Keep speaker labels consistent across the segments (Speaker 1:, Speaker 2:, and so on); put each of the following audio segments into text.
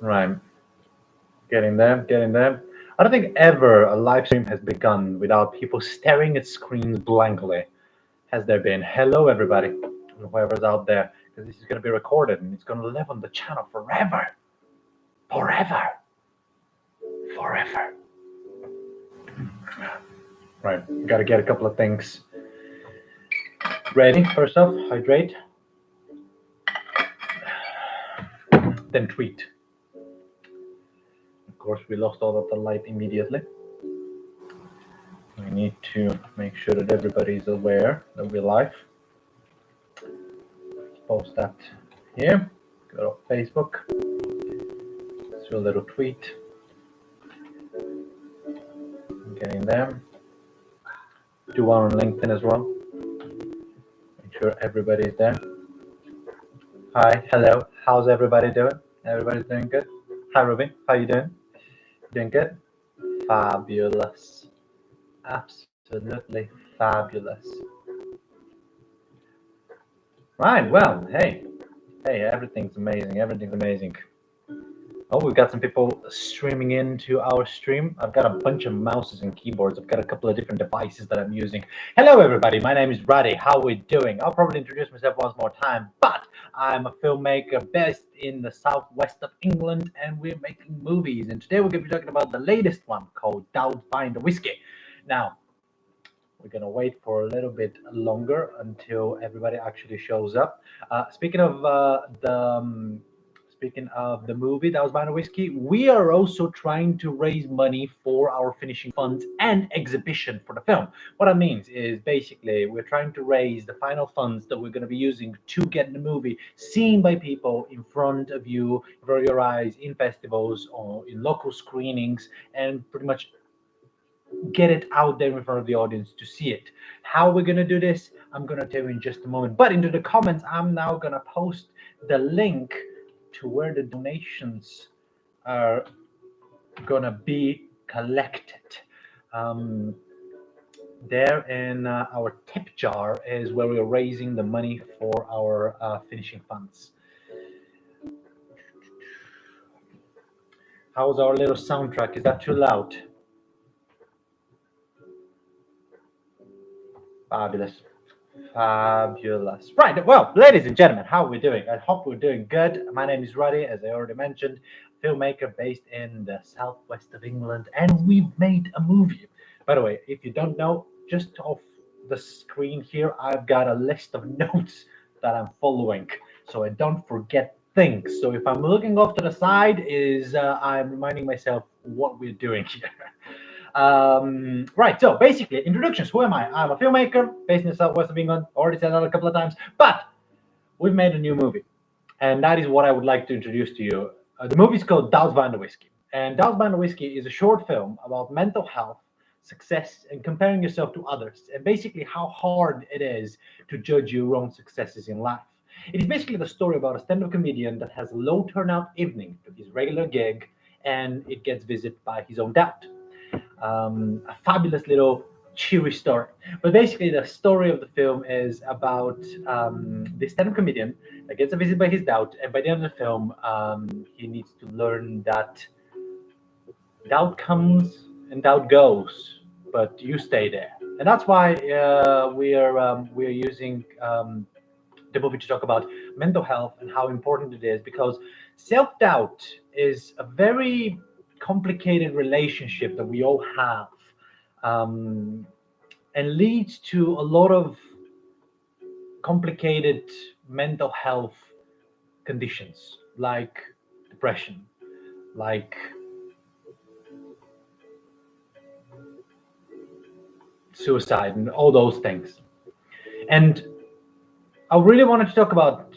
Speaker 1: Right, getting there. I don't think ever a live stream has begun without people staring at screens blankly. Has there been? Hello, everybody, and whoever's out there, because this is going to be recorded and it's going to live on the channel forever, forever, forever. Right, got to get a couple of things ready. First off, hydrate, then tweet. Of course, we lost all of the light immediately. We need to make sure that everybody is aware that we're live. Let's post that here. Go to Facebook. Let's do a little tweet. Getting there. Do one on LinkedIn as well. Make sure everybody's there. Hi, hello. How's everybody doing? Everybody's doing good? Hi, Ruby. How you doing? Doing good? Fabulous. Absolutely fabulous. Right, well, hey, everything's amazing. Everything's amazing. Oh, we've got some people streaming into our stream. I've got a bunch of mouses and keyboards. I've got a couple of different devices that I'm using. Hello, everybody. My name is Ruddy. How are we doing? I'll probably introduce myself once more time, but I'm a filmmaker based in the southwest of England, and we're making movies. And today we're going to be talking about the latest one called Doub Find a Whiskey. Now, we're going to wait for a little bit longer until everybody actually shows up. Speaking of the movie That Was Band of Whiskey, we are also trying to raise money for our finishing funds and exhibition for the film. What that means is basically we're trying to raise the final funds that we're going to be using to get the movie seen by people in front of you, in front of your eyes, in festivals or in local screenings, and pretty much get it out there in front of the audience to see it. How we're going to do this, I'm going to tell you in just a moment. But into the comments, I'm now going to post the link to where the donations are going to be collected. There in our tip jar is where we're raising the money for our finishing funds. How's our little soundtrack? Is that too loud? Fabulous. Fabulous. Right. Well, ladies and gentlemen, how are we doing? I hope we're doing good. My name is Ruddy, as I already mentioned, filmmaker based in the southwest of England, and we've made a movie. By the way, if you don't know, just off the screen here, I've got a list of notes that I'm following, so I don't forget things. So if I'm looking off to the side, I'm reminding myself what we're doing here. Right, so basically, introductions. Who am I? I'm a filmmaker based in the southwest of England. Already said that a couple of times, but we've made a new movie, and that is what I would like to introduce to you. The movie is called Doub Find a Whiskey, and Doub Find a Whiskey is a short film about mental health, success, and comparing yourself to others, and basically how hard it is to judge your own successes in life. It is basically the story about a stand-up comedian that has a low turnout evening for his regular gig, and it gets visited by his own doubt. A fabulous little cheery story. But basically, the story of the film is about this stand-up comedian that gets a visit by his doubt, and by the end of the film, he needs to learn that doubt comes and doubt goes, but you stay there. And that's why we're using the movie to talk about mental health and how important it is, because self-doubt is a very complicated relationship that we all have, and leads to a lot of complicated mental health conditions like depression, like suicide, and all those things. And I really wanted to talk about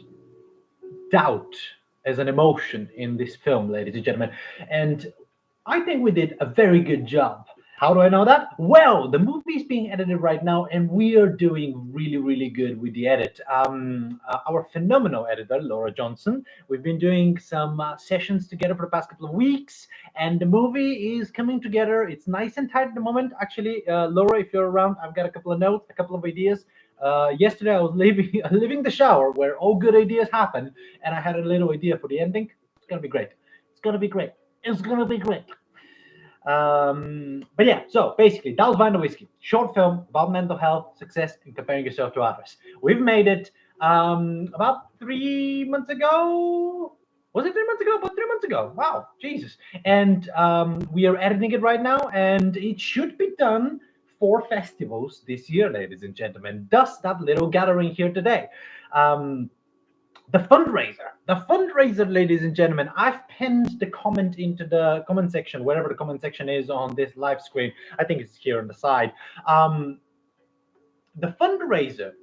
Speaker 1: doubt as an emotion in this film, ladies and gentlemen. And I think we did a very good job. How do I know that? Well, the movie is being edited right now, and we are doing really, really good with the edit. Our phenomenal editor, Laura Johnson, we've been doing some sessions together for the past couple of weeks, and the movie is coming together. It's nice and tight at the moment. Actually, Laura, if you're around, I've got a couple of notes, a couple of ideas. Yesterday I was leaving leaving the shower where all good ideas happen, and I had a little idea for the ending. It's gonna be great. It's gonna be great. It's gonna be great. But yeah, so basically, Doub's Wine and Whiskey, short film about mental health, success, and comparing yourself to others. We've made it about 3 months ago. Was it 3 months ago? About 3 months ago. Wow, Jesus. And we are editing it right now, and it should be done for festivals this year, ladies and gentlemen. Thus, that little gathering here today. Um, the fundraiser, ladies and gentlemen. I've pinned the comment into the comment section, wherever the comment section is on this live screen. I think it's here on the side. um the fundraiser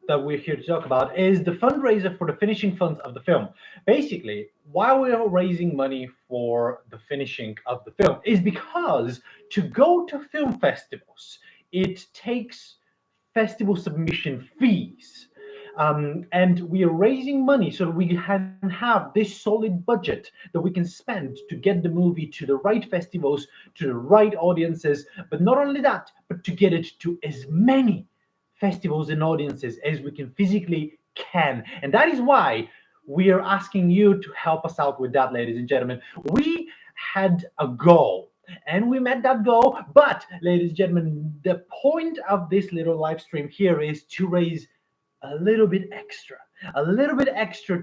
Speaker 1: that we're here to talk about is the fundraiser for the finishing funds of the film. Basically, why we are raising money for the finishing of the film is because to go to film festivals, it takes festival submission fees. And we are raising money so that we can have this solid budget that we can spend to get the movie to the right festivals, to the right audiences. But not only that, but to get it to as many festivals and audiences as we can physically can. And that is why we are asking you to help us out with that, ladies and gentlemen. We had a goal and we met that goal. But, ladies and gentlemen, the point of this little live stream here is to raise a little bit extra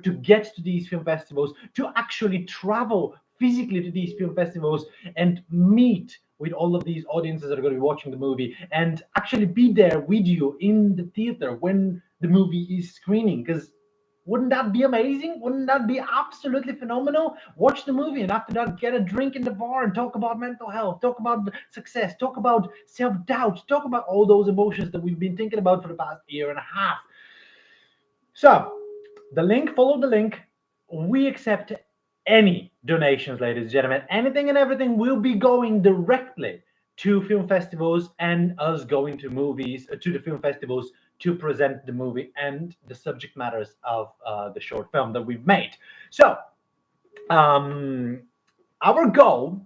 Speaker 1: to get to these film festivals, to actually travel physically to these film festivals and meet with all of these audiences that are going to be watching the movie and actually be there with you in the theater when the movie is screening. Because wouldn't that be amazing? Wouldn't that be absolutely phenomenal? Watch the movie and after that, get a drink in the bar and talk about mental health, talk about success, talk about self doubt, talk about all those emotions that we've been thinking about for the past year and a half. So, the link, follow the link. We accept any donations, ladies and gentlemen. Anything and everything will be going directly to film festivals and us going to movies, to the film festivals to present the movie and the subject matters of the short film that we've made. So, um, our goal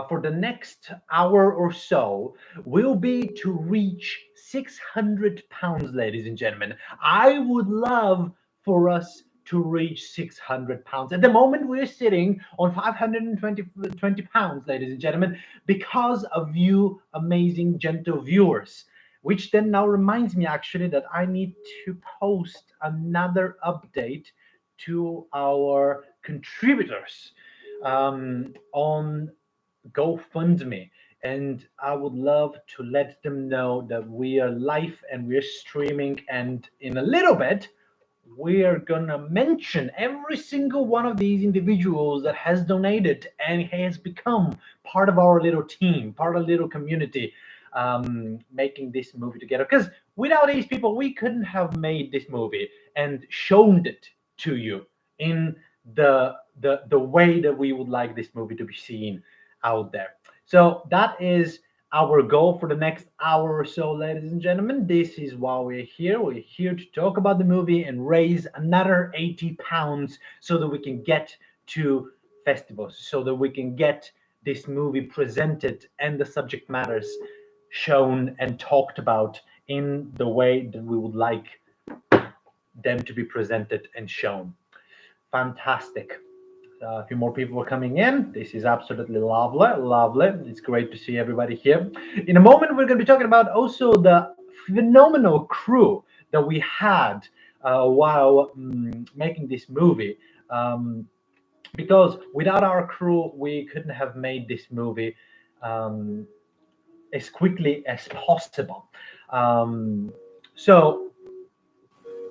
Speaker 1: for the next hour or so will be to reach 600 pounds, ladies and gentlemen. I would love for us to reach 600 pounds. At the moment, we're sitting on 520 pounds, ladies and gentlemen, because of you amazing, gentle viewers. Which then now reminds me actually that I need to post another update to our contributors on GoFundMe. And I would love to let them know that we are live and we're streaming. And in a little bit, we are gonna mention every single one of these individuals that has donated and has become part of our little team, part of a little community, making this movie together. Because without these people, we couldn't have made this movie and shown it to you in the way that we would like this movie to be seen out there. So that is our goal for the next hour or so, ladies and gentlemen. This is why we're here. We're here to talk about the movie and raise another 80 pounds so that we can get to festivals, so that we can get this movie presented and the subject matters shown and talked about in the way that we would like them to be presented and shown. Fantastic. A few more people are coming in. This is absolutely lovely, lovely. It's great to see everybody here. In a moment, we're going to be talking about also the phenomenal crew that we had while making this movie. Because without our crew, we couldn't have made this movie as quickly as possible. So,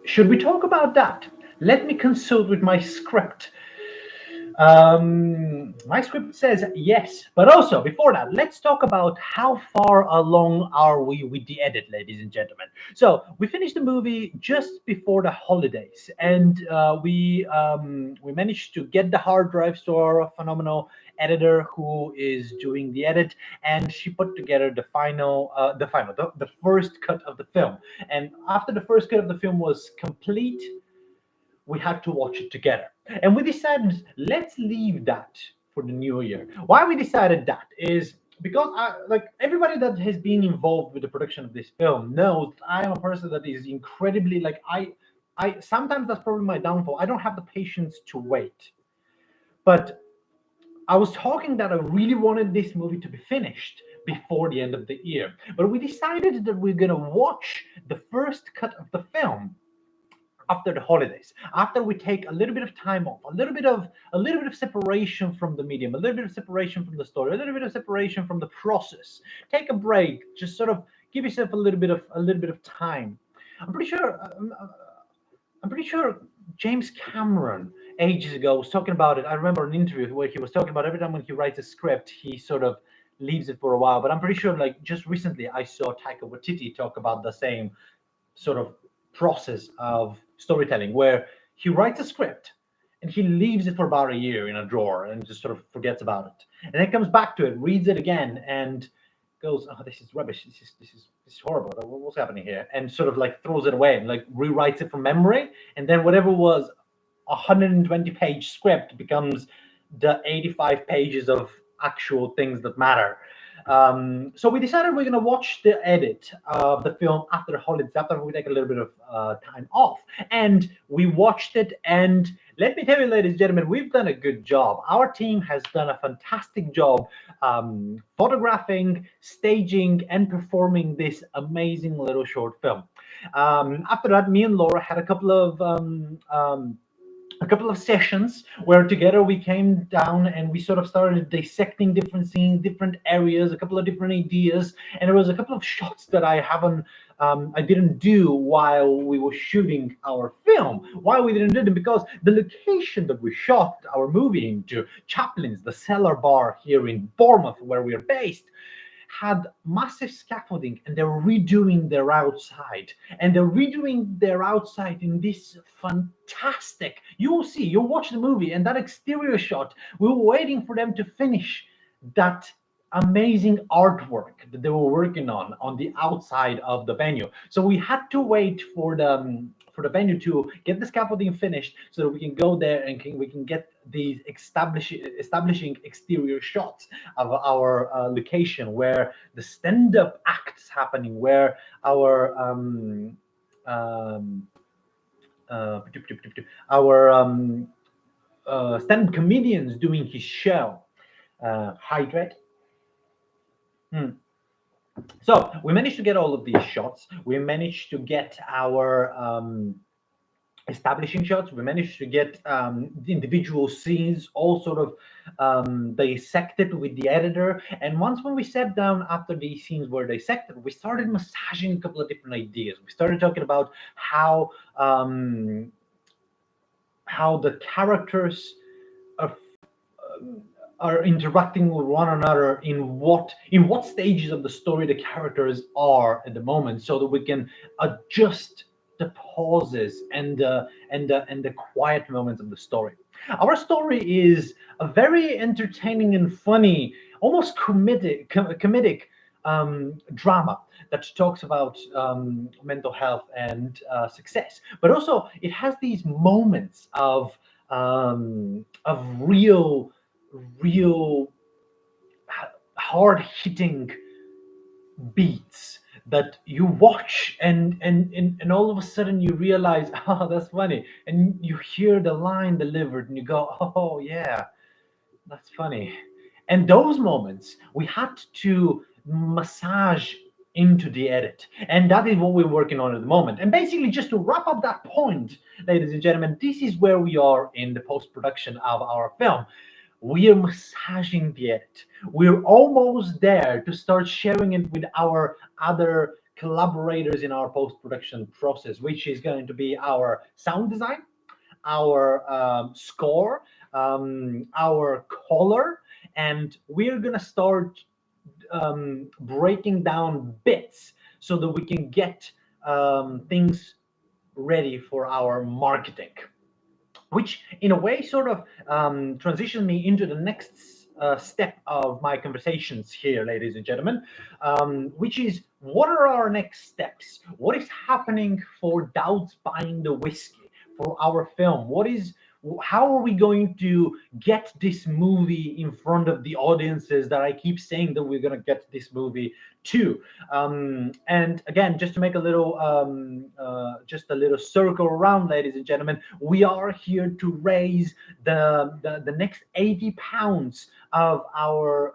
Speaker 1: should we talk about that? Let me consult with my script. My script says yes, but also before that, let's talk about how far along are we with the edit, ladies and gentlemen. So we finished the movie just before the holidays, and we managed to get the hard drives to our phenomenal editor who is doing the edit, and she put together the first cut of the film. And after the first cut of the film was complete, we had to watch it together. And we decided, let's leave that for the new year. Why we decided that is because like everybody that has been involved with the production of this film knows I am a person that is incredibly like I sometimes that's probably my downfall. I don't have the patience to wait. But I was talking that I really wanted this movie to be finished before the end of the year. But we decided that we're gonna watch the first cut of the film after the holidays, after we take a little bit of time off, a little bit of separation from the medium, a little bit of separation from the story, a little bit of separation from the process. Take a break, just sort of give yourself a little bit of time. I'm pretty sure I'm pretty sure James Cameron ages ago was talking about it. I remember an interview where he was talking about every time when he writes a script, he sort of leaves it for a while. But I'm pretty sure, like just recently, I saw Taika Waititi talk about the same sort of process of storytelling, where he writes a script and he leaves it for about a year in a drawer and just sort of forgets about it, and then comes back to it, reads it again, and goes, "Oh, this is rubbish. This is horrible. What's happening here?" And sort of like throws it away and like rewrites it from memory, and then whatever was a 120-page script becomes the 85 pages of actual things that matter. So we decided we're going to watch the edit of the film after the holidays, after we take a little bit of time off. And we watched it, and let me tell you, ladies and gentlemen, we've done a good job. Our team has done a fantastic job photographing, staging, and performing this amazing little short film. After that, me and Laura had a couple of sessions where together we came down and we sort of started dissecting different scenes, different areas, a couple of different ideas, and there was a couple of shots that I didn't do while we were shooting our film. Why we didn't do them? Because the location that we shot our movie into, Chaplin's, the Cellar Bar here in Bournemouth, where we are based, had massive scaffolding, and they're redoing their outside, in this fantastic, you'll watch the movie, and that exterior shot, we were waiting for them to finish that amazing artwork that they were working on the outside of the venue. So we had to wait for the venue to get the scaffolding finished so that we can go there and we can get these establishing exterior shots of our location, where the stand-up act is happening, where our um, uh, our stand-up comedians doing his show. Hydrate. Hmm. So we managed to get all of these shots. We managed to get our establishing shots. We managed to get the individual scenes all sort of dissected with the editor. And once when we sat down after these scenes were dissected, we started massaging a couple of different ideas. We started talking about how the characters are are interacting with one another, in what stages of the story the characters are at the moment, so that we can adjust the pauses and the quiet moments of the story. Our story is a very entertaining and funny, almost comedic drama that talks about mental health and success, but also it has these moments of real hard hitting beats that you watch, and all of a sudden you realize, oh, that's funny, and you hear the line delivered and you go, oh yeah, that's funny. And those moments we had to massage into the edit, and that is what we're working on at the moment. And basically, just to wrap up that point, ladies and gentlemen, this is where we are in the post-production of our film. We are massaging the edit. We're almost there to start sharing it with our other collaborators in our post-production process, which is going to be our sound design, our score, our color, and we're gonna start breaking down bits so that we can get things ready for our marketing, which in a way sort of transitioned me into the next step of my conversations here, ladies and gentlemen, which is, what are our next steps? What is happening for Doubts Buying the Whiskey, for our film? How are we going to get this movie in front of the audiences that I keep saying that we're going to get this movie to? And again, just to make a little just a little circle around, ladies and gentlemen, we are here to raise the next 80 pounds of our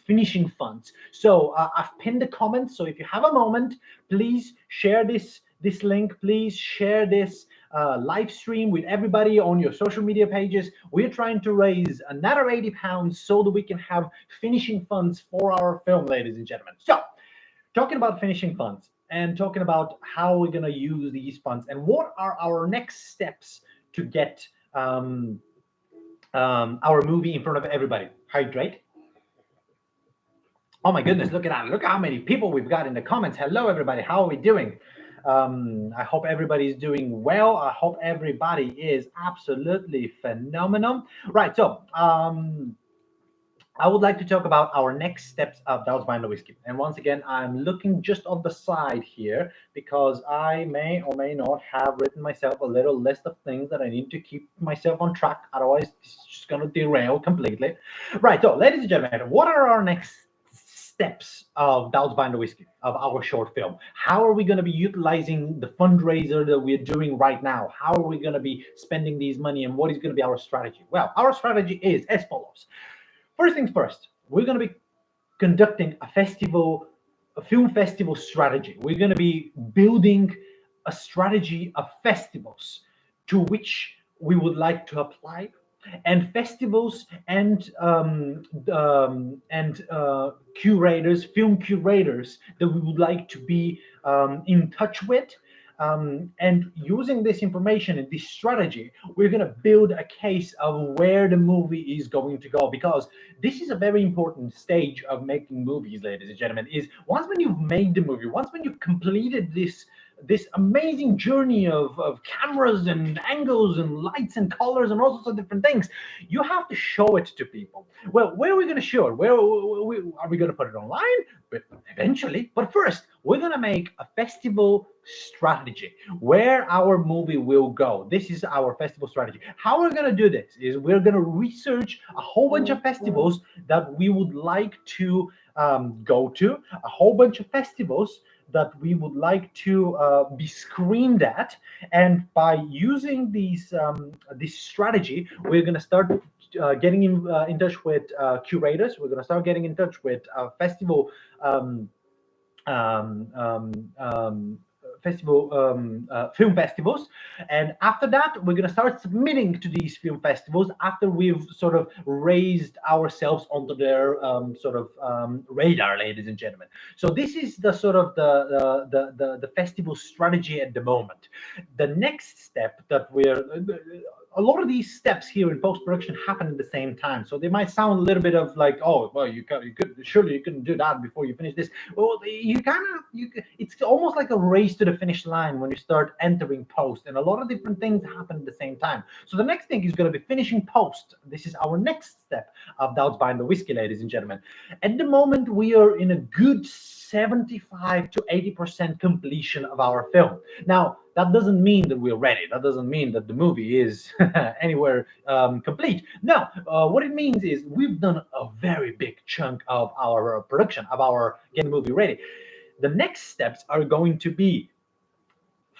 Speaker 1: finishing funds. So I've pinned the comments, so if you have a moment, please share this link. Please share this live stream with everybody on your social media pages. We're trying to raise another 80 pounds so that we can have finishing funds for our film, ladies and gentlemen. So, talking about finishing funds and talking about how we're going to use these funds and what are our next steps to get our movie in front of everybody. Hydrate. Oh my goodness, look at that. Look how many people we've got in the comments. Hello, everybody. How are we doing? I hope everybody's doing well. I hope everybody is absolutely phenomenal. Right, so I would like to talk about our next steps of Doub's Wine and Whiskey. And once again, I'm looking just on the side here because I may or may not have written myself a little list of things that I need to keep myself on track. Otherwise, it's just going to derail completely. Right, so ladies and gentlemen, what are our next steps of Doub's Wine and Whiskey, of our short film? How are we going to be utilizing the fundraiser that we're doing right now? How are we going to be spending these money, and what is going to be our strategy? Well, our strategy is as follows. First things first, we're going to be conducting a film festival strategy. We're going to be building a strategy of festivals to which we would like to apply, and festivals and curators, film curators that we would like to be in touch with. And using this information and this strategy, we're going to build a case of where the movie is going to go, because this is a very important stage of making movies, ladies and gentlemen. Is once when you've made the movie, once when you've completed this amazing journey of cameras and angles and lights and colors and all sorts of different things, you have to show it to people. Well, where are we going to show it? Where are we going to put it online? Eventually, but first we're going to make a festival strategy where our movie will go. This is our festival strategy. How we're going to do this is we're going to research a whole bunch of festivals that we would like to go to, a whole bunch of festivals that we would like to be screened at, and by using this strategy, we're going to start getting in touch with curators. We're going to start getting in touch with festival film festivals, and after that we're going to start submitting to these film festivals after we've sort of raised ourselves onto their radar, ladies and gentlemen. So this is the sort of the festival strategy at the moment. The next step that we're a lot of these steps here in post-production happen at the same time, so they might sound a little bit of like, oh well, you could surely you couldn't do that before you finish this. Well, it's almost like a race to the finish line when you start entering post, and a lot of different things happen at the same time. So the next thing is going to be finishing post. This is our next step of Doub's Wine and Whiskey, ladies and gentlemen. At the moment, we are in a good 75 to 80% completion of our film. Now, that doesn't mean that we're ready. That doesn't mean that the movie is anywhere complete. No, what it means is we've done a very big chunk of our production, of our getting the movie ready. The next steps are going to be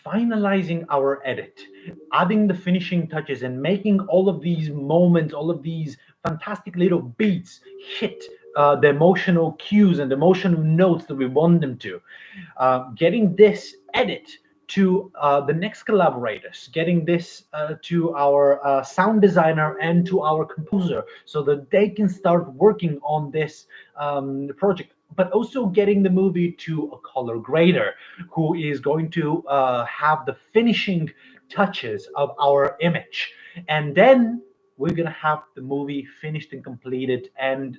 Speaker 1: finalizing our edit, adding the finishing touches, and making all of these moments, all of these fantastic little beats hit the emotional cues and the emotional notes that we want them to. Getting this edit to the next collaborators, getting this to our sound designer and to our composer so that they can start working on this project, but also getting the movie to a color grader who is going to have the finishing touches of our image. And then we're going to have the movie finished and completed and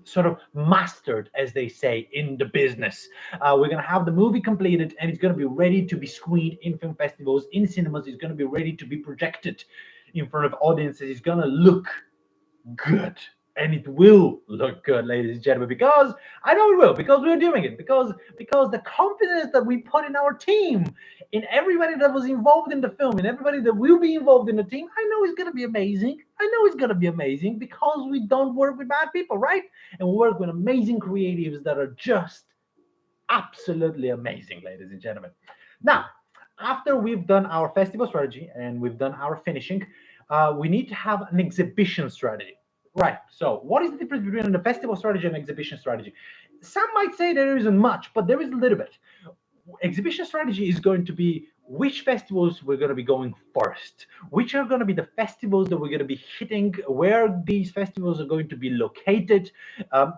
Speaker 1: sort of mastered, as they say in the business. We're going to have the movie completed, and it's going to be ready to be screened in film festivals, in cinemas. It's going to be ready to be projected in front of audiences. It's going to look good. and it will look good, ladies and gentlemen, because I know it will, because we're doing it, because the confidence that we put in our team, in everybody that was involved in the film, and everybody that will be involved in the team, I know it's gonna be amazing. I know it's gonna be amazing because we don't work with bad people, right? And we work with amazing creatives that are just absolutely amazing, ladies and gentlemen. Now, after we've done our festival strategy and we've done our finishing, we need to have an exhibition strategy. Right. So, what is the difference between a festival strategy and exhibition strategy? Some might say there isn't much, but there is a little bit. Exhibition strategy is going to be which festivals we're going to be going first, which are going to be the festivals that we're going to be hitting, where these festivals are going to be located.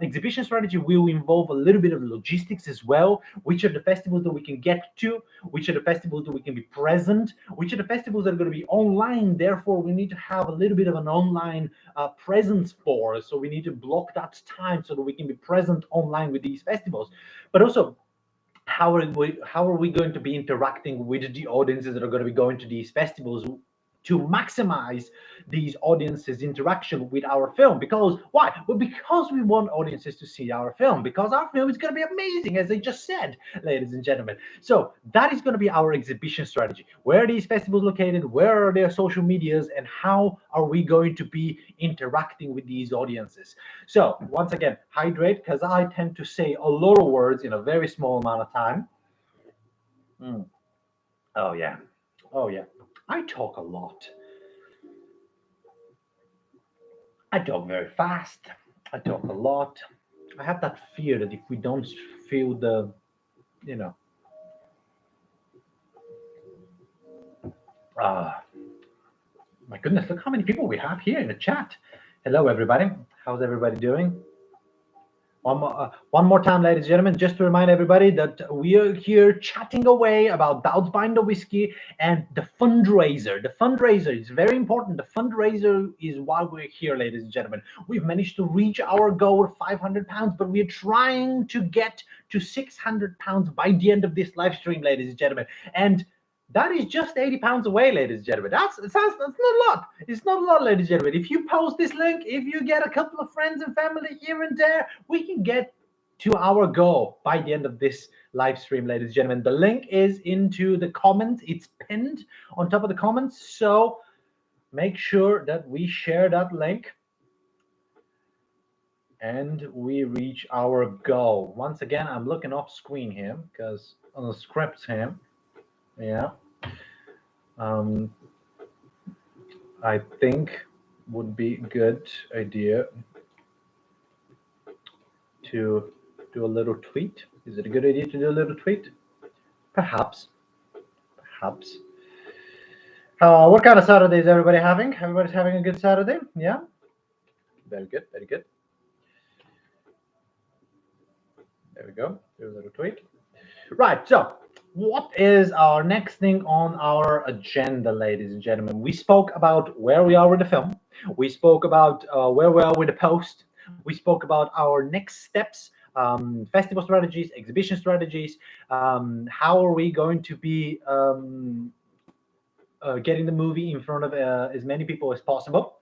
Speaker 1: Exhibition strategy will involve a little bit of logistics as well. Which are the festivals that we can get to, which are the festivals that we can be present, which are the festivals that are going to be online. Therefore, we need to have a little bit of an online presence for us. So we need to block that time so that we can be present online with these festivals. But also, how are we going to be interacting with the audiences that are going to be going to these festivals to maximize these audiences interaction with our film? Because why? Well, because we want audiences to see our film, because our film is going to be amazing, as I just said, ladies and gentlemen. So that is going to be our exhibition strategy. Where are these festivals located? Where are their social medias? And how are we going to be interacting with these audiences? So once again, hydrate, because I tend to say a lot of words in a very small amount of time. Mm. Oh yeah. Oh yeah. I talk a lot. I talk very fast. I talk a lot. I have that fear that if we don't feel the, you know, uh, my goodness, look how many people we have here in the chat. Hello, everybody. How's everybody doing? One more time, ladies and gentlemen, just to remind everybody that we are here chatting away about Doub's Binder Whiskey and the fundraiser. The fundraiser is very important. The fundraiser is why we're here, ladies and gentlemen. We've managed to reach our goal of £500, but we're trying to get to £600 by the end of this live stream, ladies and gentlemen. And that is just £80 away, ladies and gentlemen. That's not a lot. It's not a lot, ladies and gentlemen. If you post this link, if you get a couple of friends and family here and there, we can get to our goal by the end of this live stream, ladies and gentlemen. The link is into the comments. It's pinned on top of the comments. So make sure that we share that link and we reach our goal. Once again, I'm looking off screen here because on the scripts here. Yeah. I think would be good idea to do a little tweet. Is it a good idea to do a little tweet? Perhaps. Perhaps. What kind of Saturday is everybody having? Everybody's having a good Saturday? Yeah? Very good, very good. There we go. Do a little tweet. Right, so what is our next thing on our agenda, ladies and gentlemen? We spoke about where we are with the film. We spoke about where we are with the post. We spoke about our next steps, festival strategies, exhibition strategies. How are we going to be getting the movie in front of as many people as possible?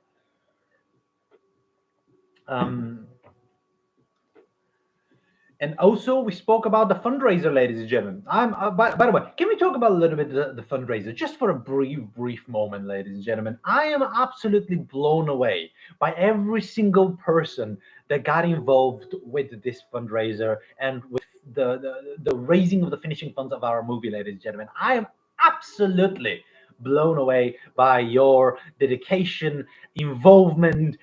Speaker 1: And also, we spoke about the fundraiser, ladies and gentlemen. By the way, can we talk about a little bit the fundraiser just for a brief moment, ladies and gentlemen? I am absolutely blown away by every single person that got involved with this fundraiser and with the raising of the finishing funds of our movie, ladies and gentlemen. I am absolutely blown away by your dedication, involvement,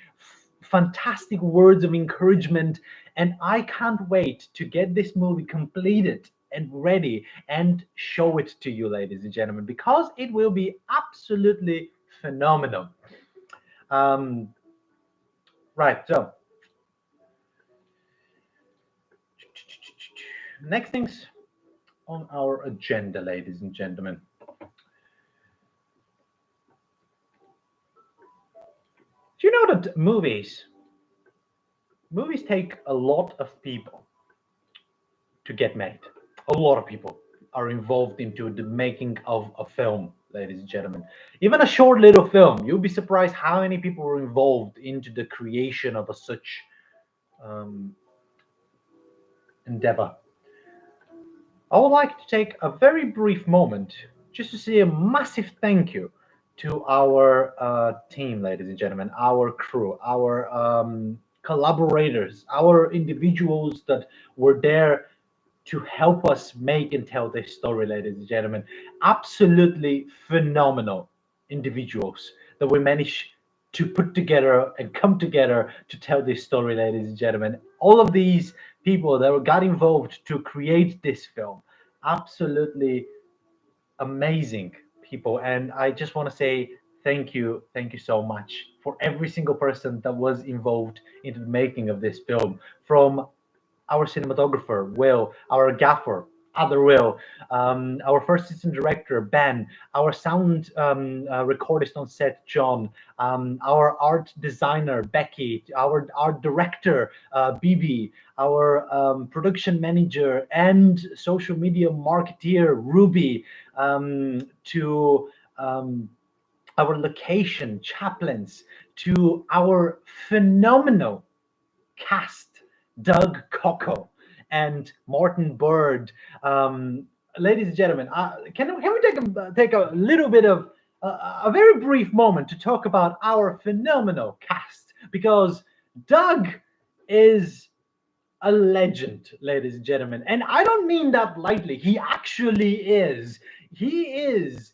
Speaker 1: fantastic words of encouragement, and I can't wait to get this movie completed and ready and show it to you, ladies and gentlemen, because it will be absolutely phenomenal. Right, so next things on our agenda, ladies and gentlemen. Do you know that movies take a lot of people to get made? A lot of people are involved into the making of a film. ladies and gentlemen. Even a short little film, you'll be surprised how many people were involved into the creation of a such um, endeavor. I would like to take a very brief moment just to say a massive thank you to our team, ladies and gentlemen, our crew, our collaborators, our individuals that were there to help us make and tell this story, ladies and gentlemen. Absolutely phenomenal individuals that we managed to put together and come together to tell this story, ladies and gentlemen. All of these people that got involved to create this film, absolutely amazing people. And I just want to say thank you so much for every single person that was involved into the making of this film, from our cinematographer Will, our gaffer other Will, our first assistant director Ben, our sound recordist on set John, our art designer Becky, our art director Bibi, our production manager and social media marketeer Ruby, to our location chaplains, to our phenomenal cast, Doug Coco and Martin Bird. Ladies and gentlemen, can we take a little bit of a very brief moment to talk about our phenomenal cast? Because Doug is a legend, ladies and gentlemen, and I don't mean that lightly. He actually is. He is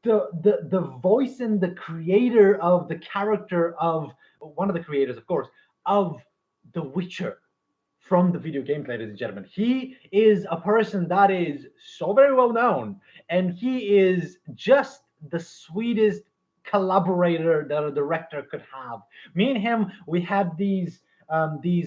Speaker 1: the voice and the creator of the character of one of the creators, of course, of The Witcher from the video game, ladies and gentlemen. He is a person that is so very well known, and he is just the sweetest collaborator that a director could have. Me and him, we had these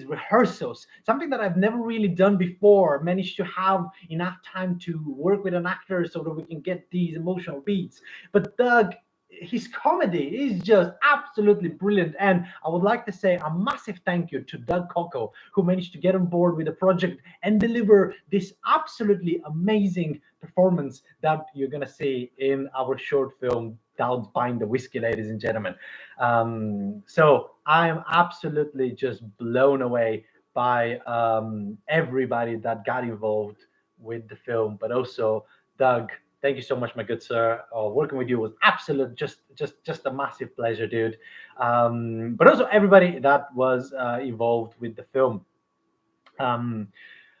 Speaker 1: rehearsals, something that I've never really done before, managed to have enough time to work with an actor so that we can get these emotional beats. But Doug, his comedy is just absolutely brilliant. And I would like to say a massive thank you to Doug Coco, who managed to get on board with the project and deliver this absolutely amazing performance that you're going to see in our short film, Doub's Buying the Whiskey, ladies and gentlemen. So I'm absolutely just blown away by everybody that got involved with the film, but also Doug. Thank you so much, my good sir. Working with you was absolute, just a massive pleasure, dude. But also everybody that was involved with the film. Um,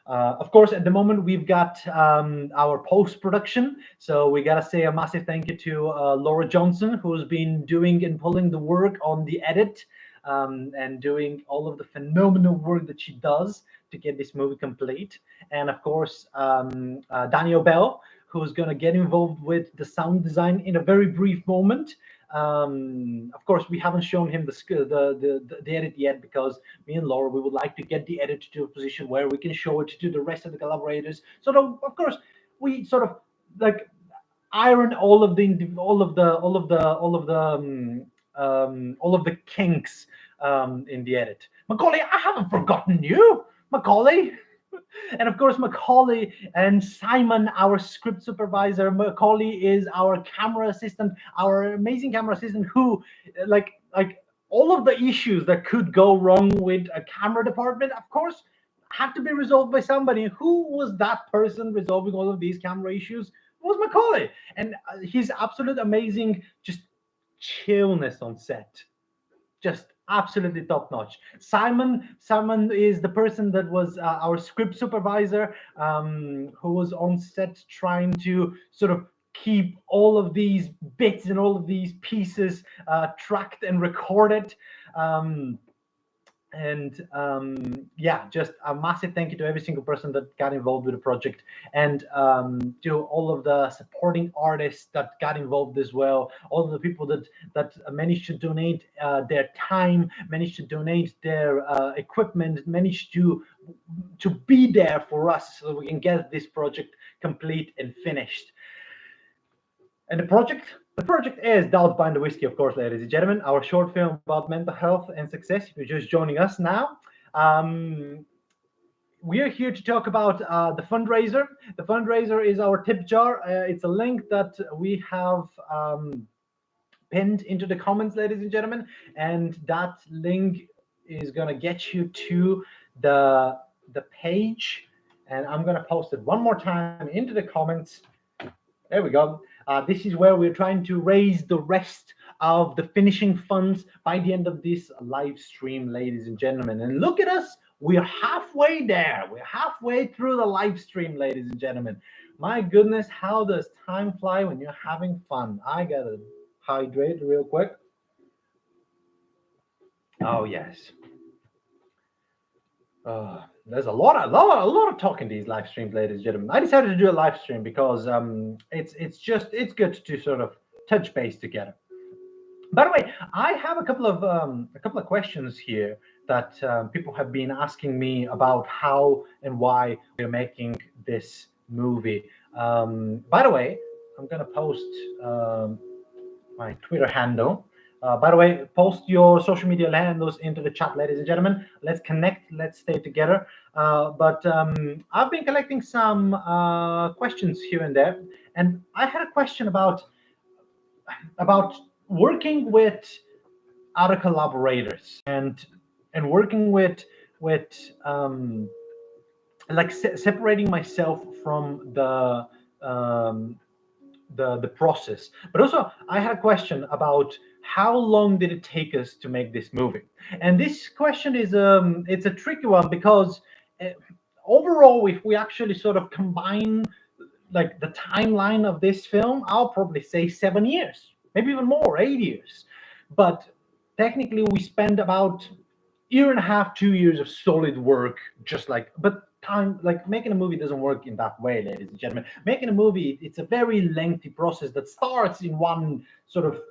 Speaker 1: of course, at the moment we've got our post production, so we gotta say a massive thank you to Laura Johnson, who's been doing and pulling the work on the edit, and doing all of the phenomenal work that she does to get this movie complete. And of course, Daniel Bell, who's going to get involved with the sound design in a very brief moment. Of course, we haven't shown him the edit yet, because me and Laura, we would like to get the edit to a position where we can show it to the rest of the collaborators. So, of course, we sort of like iron all of the kinks in the edit. Macaulay, I haven't forgotten you, Macaulay. And of course, Macaulay and Simon, our script supervisor. Macaulay is our camera assistant, our amazing camera assistant, who, like all of the issues that could go wrong with a camera department, of course, had to be resolved by somebody. Who was that person resolving all of these camera issues? It was Macaulay, and his absolute amazing, just chillness on set, just absolutely top notch. Simon is the person that was our script supervisor, who was on set trying to sort of keep all of these bits and all of these pieces tracked and recorded. And yeah, just a massive thank you to every single person that got involved with the project, and to all of the supporting artists that got involved as well, all of the people that managed to donate their time, managed to donate their equipment, managed to be there for us so that we can get this project complete and finished. And the project is Doub Buying the Whiskey, of course, ladies and gentlemen, our short film about mental health and success. If you're just joining us now, we are here to talk about the fundraiser. The fundraiser is our tip jar. It's a link that we have pinned into the comments, ladies and gentlemen, and that link is gonna get you to the page. And I'm gonna post it one more time into the comments. There we go. This is where we're trying to raise the rest of the finishing funds by the end of this live stream, ladies and gentlemen. And look at us. We're halfway there. We're halfway through the live stream, ladies and gentlemen. My goodness, how does time fly when you're having fun? I gotta hydrate real quick. Oh, yes. There's a lot of talking these live streams, ladies and gentlemen. I decided to do a live stream because it's good to sort of touch base together. By the way, I have a couple of questions here that people have been asking me about how and why we're making this movie. By the way, I'm gonna post my Twitter handle. By the way, post your social media handles into the chat, ladies and gentlemen. Let's connect. Let's stay together. But I've been collecting some questions here and there, and I had a question about working with other collaborators and working with like separating myself from the process. But also I had a question about how long did it take us to make this movie. And this question is it's a tricky one because overall, if we actually sort of combine like the timeline of this film, I'll probably say 7 years, maybe even more, 8 years. But technically we spend about year and a half, 2 years of solid work, just like, but time, like making a movie doesn't work in that way, ladies and gentlemen. Making a movie, it's a very lengthy process that starts in one sort of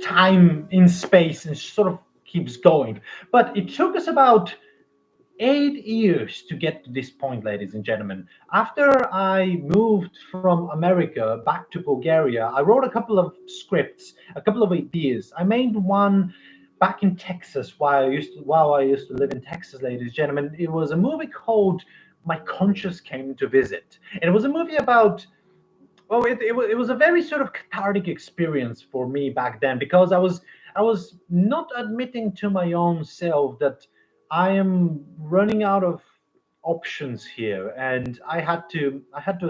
Speaker 1: time in space and sort of keeps going. But it took us about 8 years to get to this point, ladies and gentlemen. After I moved from America back to Bulgaria, I wrote a couple of scripts, a couple of ideas. I made one back in Texas while I used to live in Texas, ladies and gentlemen. It was a movie called My Conscience Came to Visit. And it was a movie about, well, it was a very sort of cathartic experience for me back then, because I was not admitting to my own self that I am running out of options here, and I had to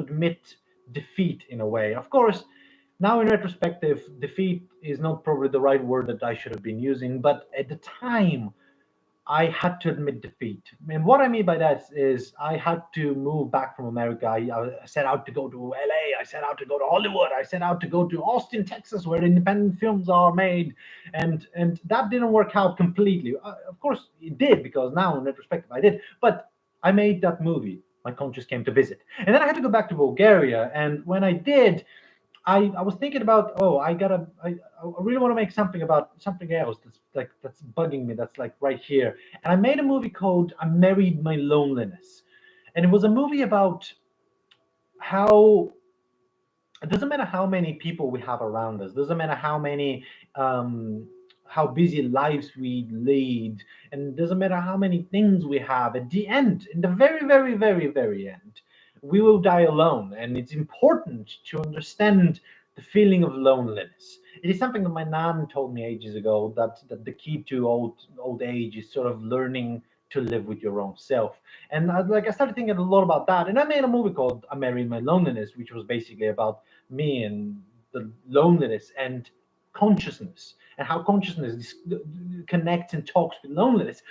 Speaker 1: admit defeat in a way. Of course, now in retrospective, defeat is not probably the right word that I should have been using, but at the time I had to admit defeat. And what I mean by that is I had to move back from America. I set out to go to LA. I set out to go to Hollywood. I set out to go to Austin, Texas, where independent films are made. And that didn't work out completely. Of course, it did, because now in retrospective, I did. But I made that movie. My Conscience Came to Visit. And then I had to go back to Bulgaria. And when I did, I was thinking about, oh, I really want to make something about something else that's bugging me, that's like right here. And I made a movie called I Married My Loneliness. And it was a movie about how it doesn't matter how many people we have around us, doesn't matter how busy lives we lead, and it doesn't matter how many things we have. At the end, in the very, very, very, very end, we will die alone, and it's important to understand the feeling of loneliness. It is something that my nan told me ages ago, that the key to old age is sort of learning to live with your own self. And I started thinking a lot about that, and I made a movie called I Married My Loneliness, which was basically about me and the loneliness and consciousness, and how consciousness connects and talks with loneliness.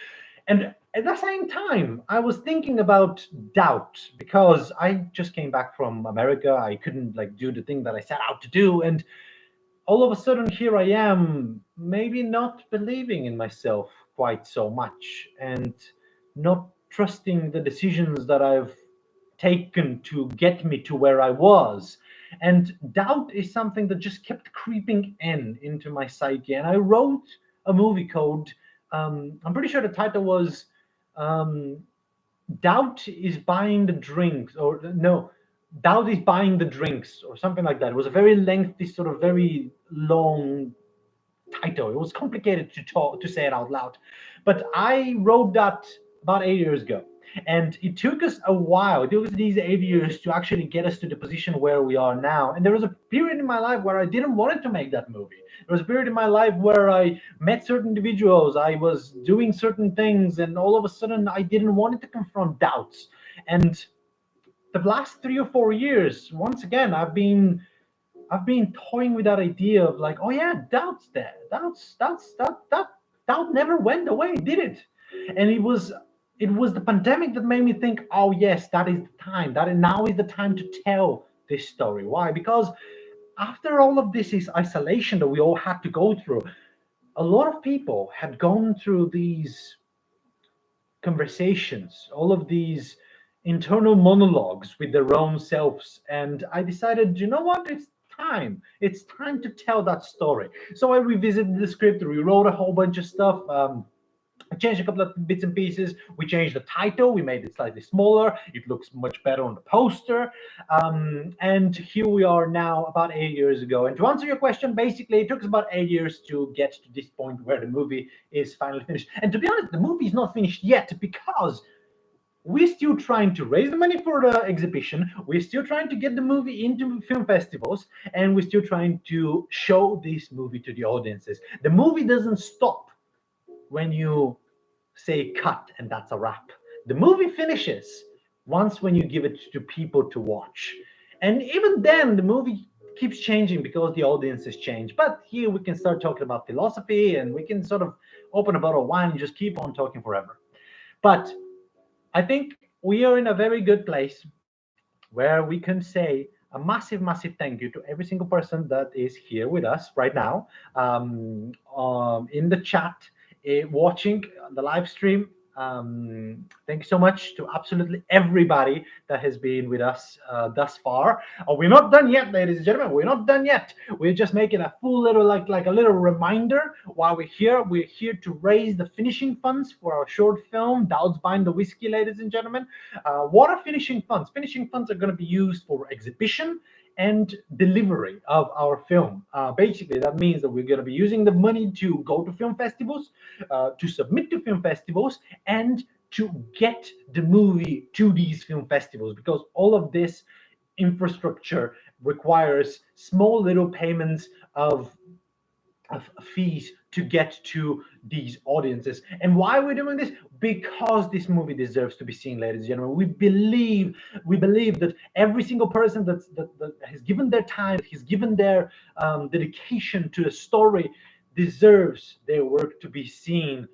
Speaker 1: And at the same time, I was thinking about doubt, because I just came back from America. I couldn't like do the thing that I set out to do, and all of a sudden here I am, maybe not believing in myself quite so much, and not trusting the decisions that I've taken to get me to where I was. And doubt is something that just kept creeping into my psyche. And I wrote a movie called, I'm pretty sure the title was Doubt is Buying the Drinks, or no, Doubt is Buying the Drinks, or something like that. It was a very lengthy, sort of very long title. It was complicated to say it out loud. But I wrote that about 8 years ago. And it took us a while. It took us these 8 years to actually get us to the position where we are now. And there was a period in my life where I didn't want to make that movie. There was a period in my life where I met certain individuals, I was doing certain things, and all of a sudden I didn't want to confront doubts. And the last 3 or 4 years, once again, I've been toying with that idea of like, oh yeah, doubt's there. Doubt never went away, did it? And it was the pandemic that made me think, oh yes, that is the time. That now is the time to tell this story. Why? Because after all of this is isolation that we all had to go through, a lot of people had gone through these conversations, all of these internal monologues with their own selves. And I decided, you know what? It's time. It's time to tell that story. So I revisited the script, rewrote a whole bunch of stuff. I changed a couple of bits and pieces. We changed the title. We made it slightly smaller. It looks much better on the poster. And here we are now, about 8 years ago. And to answer your question, basically, it took us about 8 years to get to this point where the movie is finally finished. And to be honest, the movie is not finished yet because we're still trying to raise the money for the exhibition. We're still trying to get the movie into film festivals, and we're still trying to show this movie to the audiences. The movie doesn't stop when you say cut and that's a wrap. The movie finishes once when you give it to people to watch. And even then, the movie keeps changing because the audiences change. But here we can start talking about philosophy, and we can sort of open a bottle of wine and just keep on talking forever. But I think we are in a very good place where we can say a massive, massive thank you to every single person that is here with us right now, in the chat, watching the live stream. Thank you so much to absolutely everybody that has been with us thus far. We're not done yet, ladies and gentlemen. We're not done yet. We're just making a full little, like a little reminder while we're here. We're here to raise the finishing funds for our short film, Doub's Buying the Whiskey, ladies and gentlemen. What are finishing funds? Finishing funds are going to be used for exhibition and delivery of our film. Basically, that means that we're going to be using the money to go to film festivals, to submit to film festivals, and to get the movie to these film festivals, because all of this infrastructure requires small little payments of fees to get to these audiences. And why are we doing this? Because this movie deserves to be seen, ladies and gentlemen. We believe that every single person that has given their time, has given their dedication to a story, deserves their work to be seen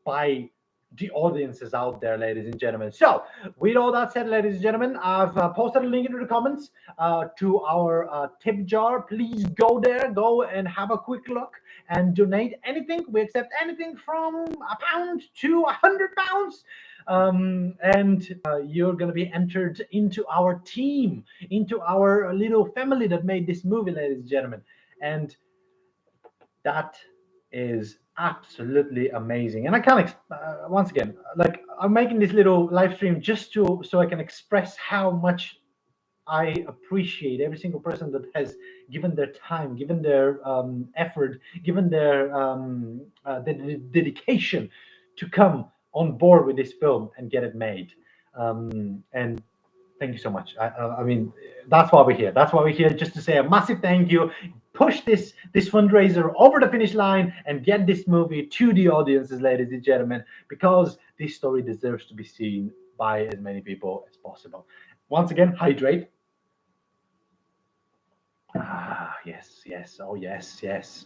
Speaker 1: by the audiences out there, ladies and gentlemen. So, with all that said, ladies and gentlemen, I've posted a link into the comments to our tip jar. Please go there, go and have a quick look and donate anything. We accept anything from £1 to £100. And you're going to be entered into our team, into our little family that made this movie, ladies and gentlemen. And that is absolutely amazing. And I can't once again, like, I'm making this little live stream just so I can express how much I appreciate every single person that has given their time, given their effort, given their dedication to come on board with this film and get it made. And thank you so much. I mean, that's why we're here. That's why we're here, just to say a massive thank you. Push this fundraiser over the finish line and get this movie to the audiences, ladies and gentlemen, because this story deserves to be seen by as many people as possible. Once again, hydrate. Yes. Oh, yes. Yes.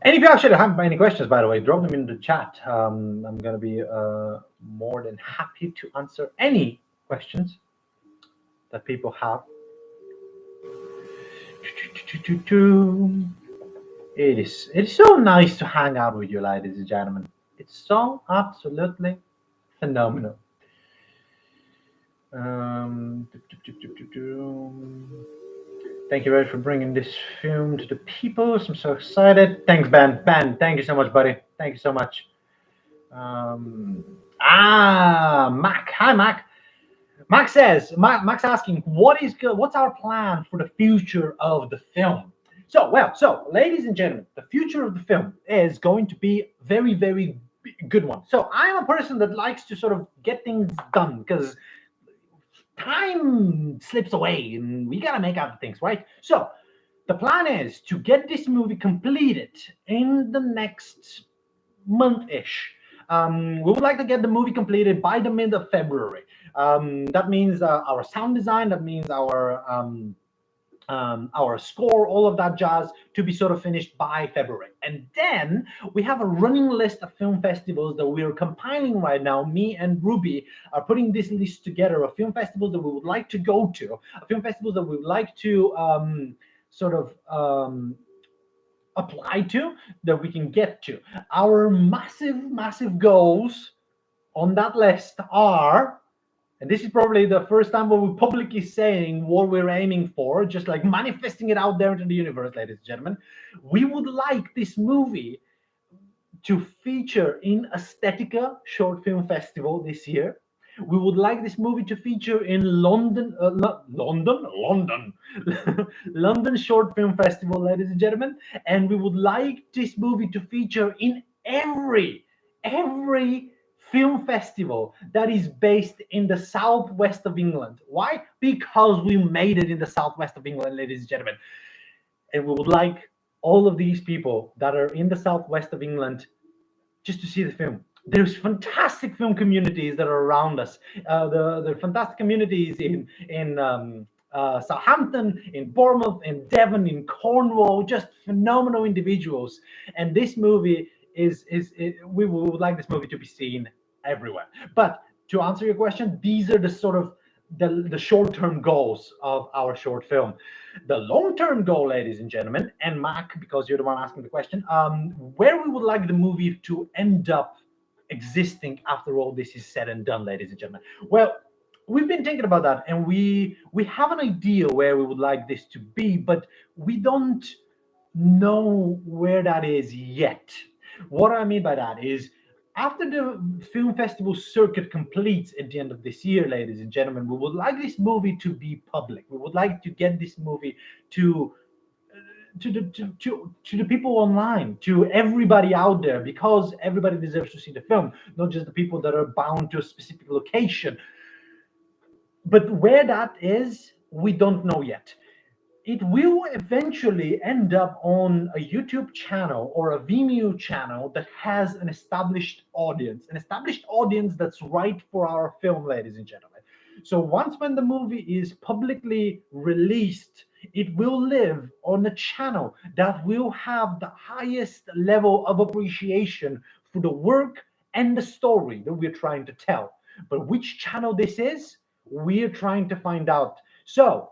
Speaker 1: And if you actually have any questions, by the way, drop them in the chat. I'm going to be more than happy to answer any questions that people have. It is so nice to hang out with you, ladies and gentlemen. It's so absolutely phenomenal. Thank you very much for bringing this film to the people. I'm so excited. Thanks, Ben. Ben, thank you so much, buddy. Thank you so much. Mac. Hi, Mac. Mac says, Mac's asking, what's our plan for the future of the film? So, ladies and gentlemen, the future of the film is going to be very, very good one. So, I'm a person that likes to sort of get things done because time slips away and we gotta make other things, right? So, the plan is to get this movie completed in the next month-ish. We would like to get the movie completed by the mid of February. That means our sound design, that means our score, all of that jazz to be sort of finished by February. And then we have a running list of film festivals that we're compiling right now. Me and Ruby are putting this list together of film festivals that we would like to go to, film festivals that we would like to sort of apply to, that we can get to. Our massive goals on that list are, and this is probably the first time where we're publicly saying what we're aiming for, just like manifesting it out there into the universe, ladies and gentlemen. We would like this movie to feature in Aesthetica Short Film Festival this year. We would like this movie to feature in London, London Short Film Festival, ladies and gentlemen. And we would like this movie to feature in every film festival that is based in the southwest of England. Why? Because we made it in the southwest of England, ladies and gentlemen. And we would like all of these people that are in the southwest of England just to see the film. There's fantastic film communities that are around us. The fantastic communities in Southampton, in Bournemouth, in Devon, in Cornwall, just phenomenal individuals. And this movie we would like this movie to be seen everywhere. But to answer your question, these are the sort of the short-term goals of our short film. The long-term goal, ladies and gentlemen, and Mac, because you're the one asking the question, where we would like the movie to end up existing after all this is said and done, ladies and gentlemen. Well, we've been thinking about that, and we have an idea where we would like this to be, but we don't know where that is yet. What I mean by that is, after the film festival circuit completes at the end of this year, ladies and gentlemen, we would like this movie to be public. We would like to get this movie to the people online, to everybody out there, because everybody deserves to see the film, not just the people that are bound to a specific location. But where that is, we don't know yet. It will eventually end up on a YouTube channel or a Vimeo channel that has an established audience that's right for our film, ladies and gentlemen. So once when the movie is publicly released, it will live on a channel that will have the highest level of appreciation for the work and the story that we're trying to tell. But which channel this is, we're trying to find out. So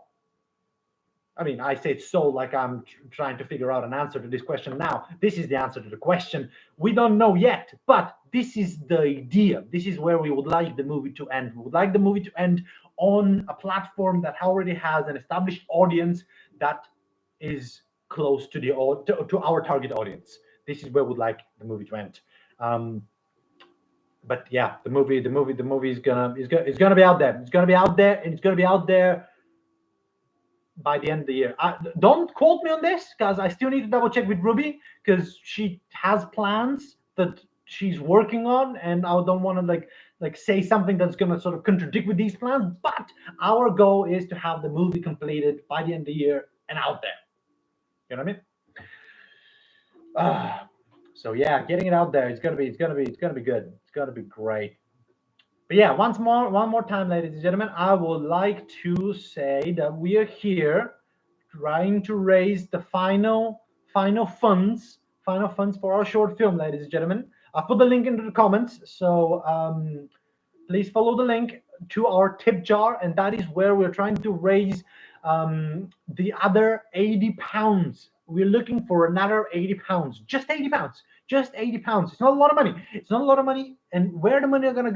Speaker 1: I mean, I say it so like I'm trying to figure out an answer to this question now. This is the answer to the question. We don't know yet, but this is the idea. This is where we would like the movie to end. We would like the movie to end on a platform that already has an established audience that is close to to our target audience. This is where we'd like the movie to end. But yeah, the movie is gonna be out there. It's gonna be out there, and it's gonna be out there by the end of the year. Don't quote me on this, because I still need to double check with Ruby, because she has plans that she's working on, and I don't want to like say something that's going to sort of contradict with these plans. But our goal is to have the movie completed by the end of the year and out there. You know what I mean? So yeah, getting it out there. It's gonna be good. It's gonna be great. But yeah, one more time, ladies and gentlemen, I would like to say that we are here trying to raise the final funds for our short film, ladies and gentlemen. I'll put the link into the comments, so please follow the link to our tip jar, and that is where we're trying to raise the other £80. We're looking for another £80, just £80, just £80. It's not a lot of money. It's not a lot of money, and where the money are gonna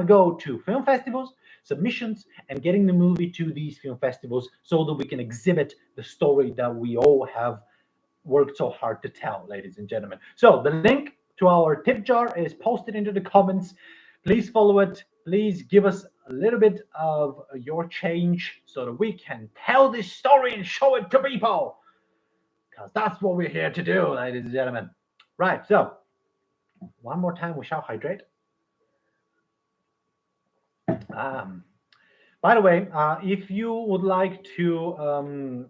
Speaker 1: go to film festivals, submissions, and getting the movie to these film festivals so that we can exhibit the story that we all have worked so hard to tell, ladies and gentlemen. So the link to our tip jar is posted into the comments. Please follow it. Please give us a little bit of your change so that we can tell this story and show it to people. because that's what we're here to do, ladies and gentlemen. Right, so one more time we shall hydrate. Um, by the way, if you would like to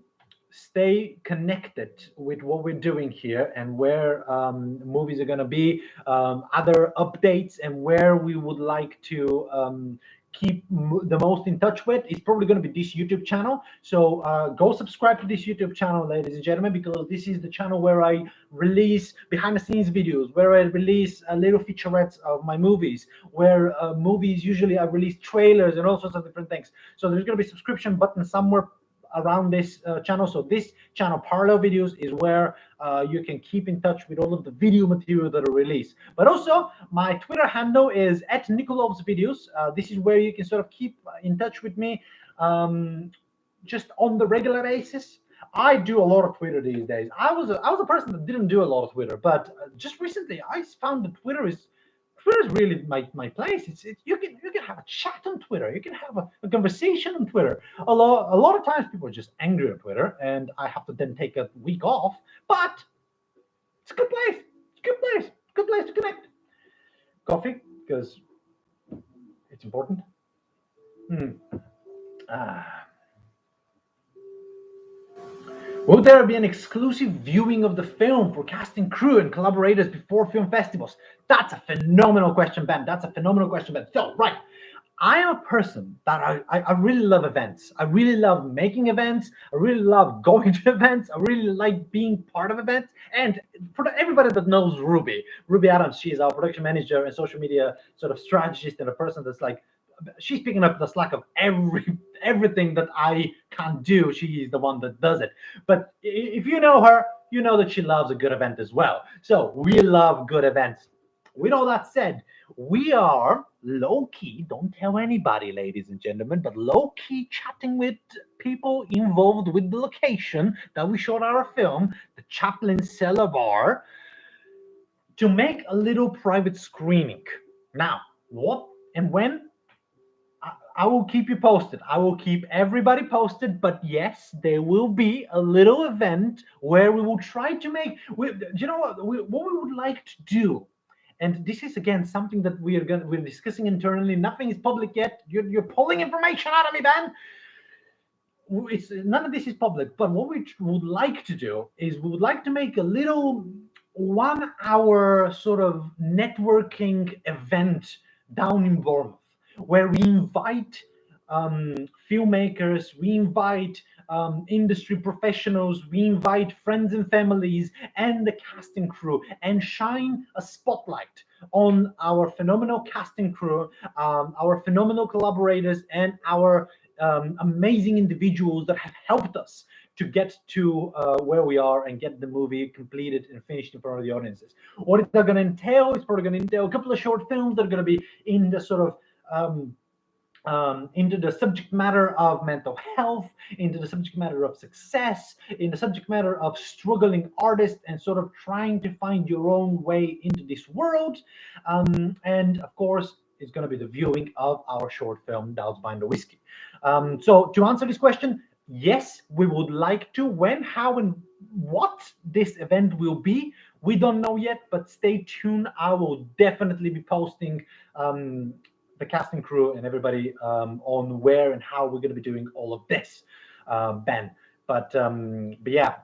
Speaker 1: stay connected with what we're doing here and where movies are going to be, other updates, and where we would like to keep the most in touch with, is probably going to be this YouTube channel. So go subscribe to this YouTube channel, ladies and gentlemen, because this is the channel where I release behind the scenes videos, where I release little featurettes of my movies, where movies usually I release trailers and all sorts of different things. So there's going to be a subscription button somewhere around this channel. So this channel, parallel videos, is where you can keep in touch with all of the video material that are released. But also my Twitter handle is @Nikolov's this is where you can sort of keep in touch with me just on the regular basis. I do a lot of Twitter these days. I was a person that didn't do a lot of Twitter, but just recently I found that Twitter is really my place. You can have a chat on Twitter. You can have a conversation on Twitter. A lot of times people are just angry on Twitter, and I have to then take a week off. But it's a good place. It's a good place. Good place to connect. Coffee, because it's important. Will there be an exclusive viewing of the film for cast and crew and collaborators before film festivals? That's a phenomenal question, Ben. That's a phenomenal question, Ben. So, right. I am a person that I really love events. I really love making events. I really love going to events. I really like being part of events. And for everybody that knows Ruby Adams, she is our production manager and social media sort of strategist, and a person that's like, she's picking up the slack of everything that I can't do. She is the one that does it. But if you know her, you know that she loves a good event as well. So we love good events. With all that said, we are low-key, don't tell anybody, ladies and gentlemen, but low-key chatting with people involved with the location that we shot our film, the Chaplin Cellar Bar, to make a little private screening. Now, what and when? I will keep you posted. I will keep everybody posted. But yes, there will be a little event where we will try to make. You know what? What we would like to do, and this is again something that we're discussing internally. Nothing is public yet. You're pulling information out of me, Ben. None of this is public. But what we would like to do is we would like to make a little 1 hour sort of networking event down in Bournemouth, where we invite filmmakers, we invite industry professionals, we invite friends and families and the casting crew, and shine a spotlight on our phenomenal casting crew, our phenomenal collaborators, and our amazing individuals that have helped us to get to where we are and get the movie completed and finished in front of the audiences. What it's going to entail, it's probably going to entail a couple of short films that are going to be in the sort of into the subject matter of mental health, into the subject matter of success, in the subject matter of struggling artists and sort of trying to find your own way into this world. And of course, it's going to be the viewing of our short film, Doub's Binder Whiskey. So to answer this question, yes, we would like to. When, how, and what this event will be, we don't know yet, but stay tuned. I will definitely be posting the casting crew and everybody on where and how we're going to be doing all of this, Ben. But yeah,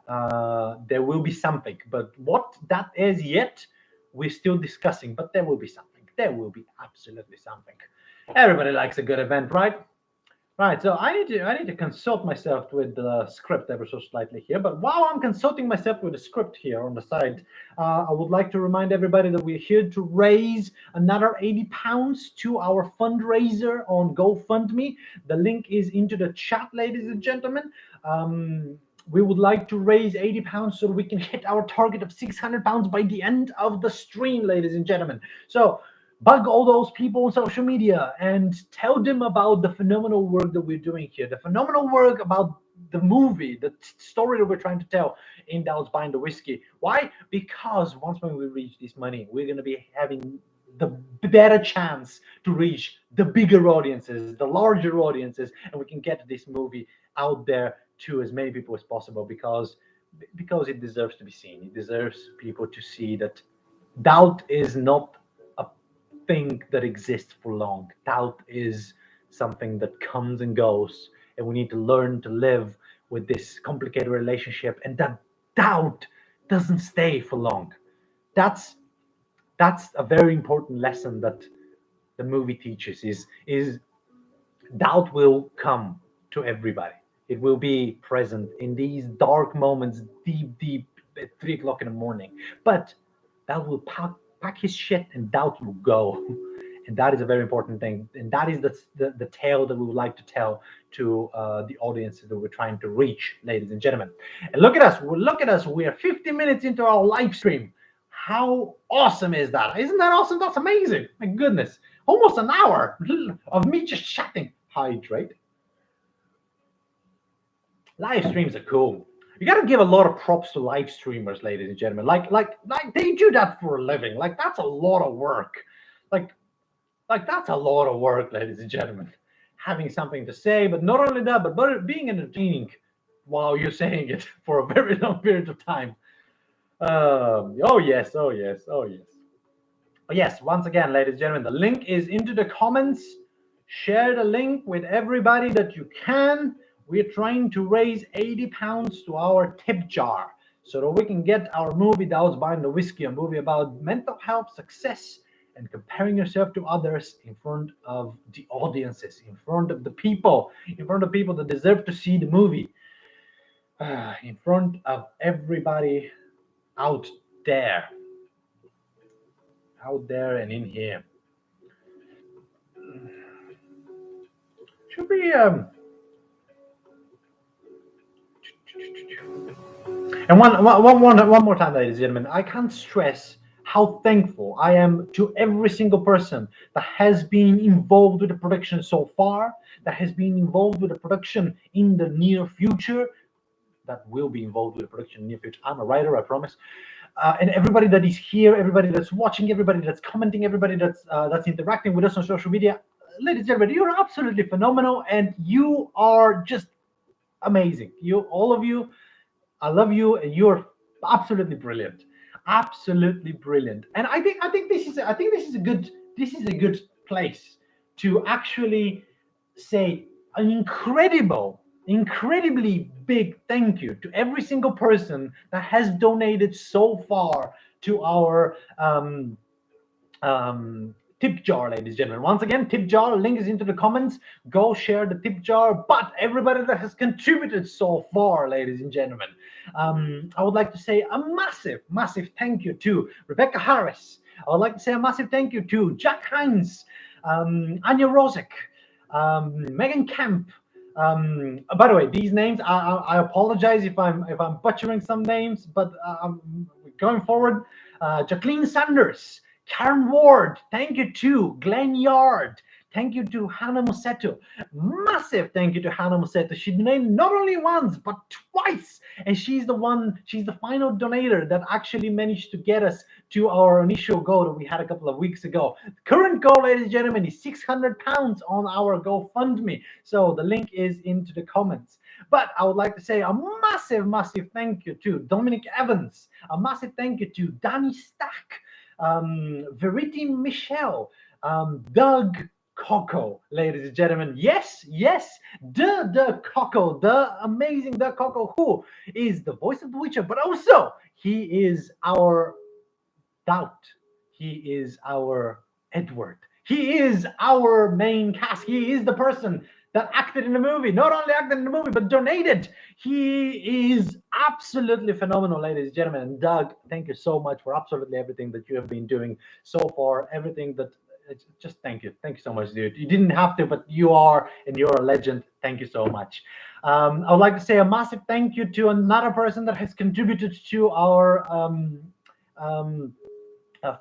Speaker 1: there will be something. But what that is yet, we're still discussing. But there will be something. There will be absolutely something. Everybody likes a good event, right? Right, so I need to consult myself with the script ever so slightly here. But while I'm consulting myself with the script here on the side, I would like to remind everybody that we're here to raise another £80 to our fundraiser on GoFundMe. The link is into the chat, ladies and gentlemen. We would like to raise £80 so we can hit our target of £600 by the end of the stream, ladies and gentlemen. So bug all those people on social media and tell them about the phenomenal work that we're doing here, the phenomenal work about the movie, the story that we're trying to tell in Doub's Binder Whiskey. Why? Because once when we reach this money, we're going to be having the better chance to reach the bigger audiences, the larger audiences, and we can get this movie out there to as many people as possible, because because it deserves to be seen. It deserves people to see that doubt is not a thing that exists for long. Doubt is something that comes and goes, and we need to learn to live with this complicated relationship. And that doubt doesn't stay for long. That's that's a very important lesson that the movie teaches. Is doubt will come to everybody. It will be present in these dark moments, deep at 3 o'clock in the morning. But doubt will pack his shit, and doubt will go. And that is a very important thing. And that is the tale that we would like to tell to the audience that we're trying to reach, ladies and gentlemen. And look at us. Look at us. We are 50 minutes into our live stream. How awesome is that? Isn't that awesome? That's amazing. My goodness. Almost an hour of me just chatting. Hydrate. Live streams are cool. You got to give a lot of props to live streamers, ladies and gentlemen. Like they do that for a living. Like that's a lot of work. Like that's a lot of work, ladies and gentlemen. Having something to say, but not only that, but being entertaining while you're saying it for a very long period of time. Oh yes, oh yes, oh yes. Oh yes, once again, ladies and gentlemen, the link is into the comments. Share the link with everybody that you can. We're trying to raise £80 to our tip jar so that we can get our movie Doub's Buying the Whiskey, a movie about mental health, success, and comparing yourself to others in front of the audiences, in front of the people, that deserve to see the movie, in front of everybody out there, and in here. Should be and one more time, ladies and gentlemen, I can't stress how thankful I am to every single person that has been involved with the production so far, that has been involved with the production in the near future, that will be involved with the production in the near future. I'm a writer, I promise. And everybody that is here, everybody that's watching, everybody that's commenting, everybody that's interacting with us on social media, ladies and gentlemen, you're absolutely phenomenal, and you are just amazing. All of you, I love you, and you're absolutely brilliant, absolutely brilliant. And I think this is a good place to actually say an incredibly big thank you to every single person that has donated so far to our tip jar, ladies and gentlemen. Once again, tip jar, link is into the comments. Go share the tip jar. But everybody that has contributed so far, ladies and gentlemen, I would like to say a massive thank you to Rebecca Harris. I would like to say a massive thank you to Jack Hines, Anya Rosick, Megan Kemp. By the way, these names, I apologize if I'm butchering some names, but going forward, Jacqueline Sanders, Karen Ward, thank you to Glenn Yard, thank you to Hannah Museto, massive thank you to Hannah Museto. She donated not only once but twice, and she's the final donator that actually managed to get us to our initial goal that we had a couple of weeks ago. The current goal, ladies and gentlemen, is £600 on our GoFundMe, so the link is into the comments. But I would like to say a massive thank you to Dominic Evans, a massive thank you to Danny Stack, Verity Michelle, Doug Coco, ladies and gentlemen. Yes, the Coco, the amazing Doug Coco, who is the voice of the Witcher, but also he is our Doubt. He is our Edward. He is our main cast. He is the person that acted in the movie, not only acted in the movie, but donated. He is absolutely phenomenal, ladies and gentlemen. And Doug, thank you so much for absolutely everything that you have been doing so far. Everything that, just thank you. Thank you so much, dude. You didn't have to, but you are, and you're a legend. Thank you so much. I would like to say a massive thank you to another person that has contributed to our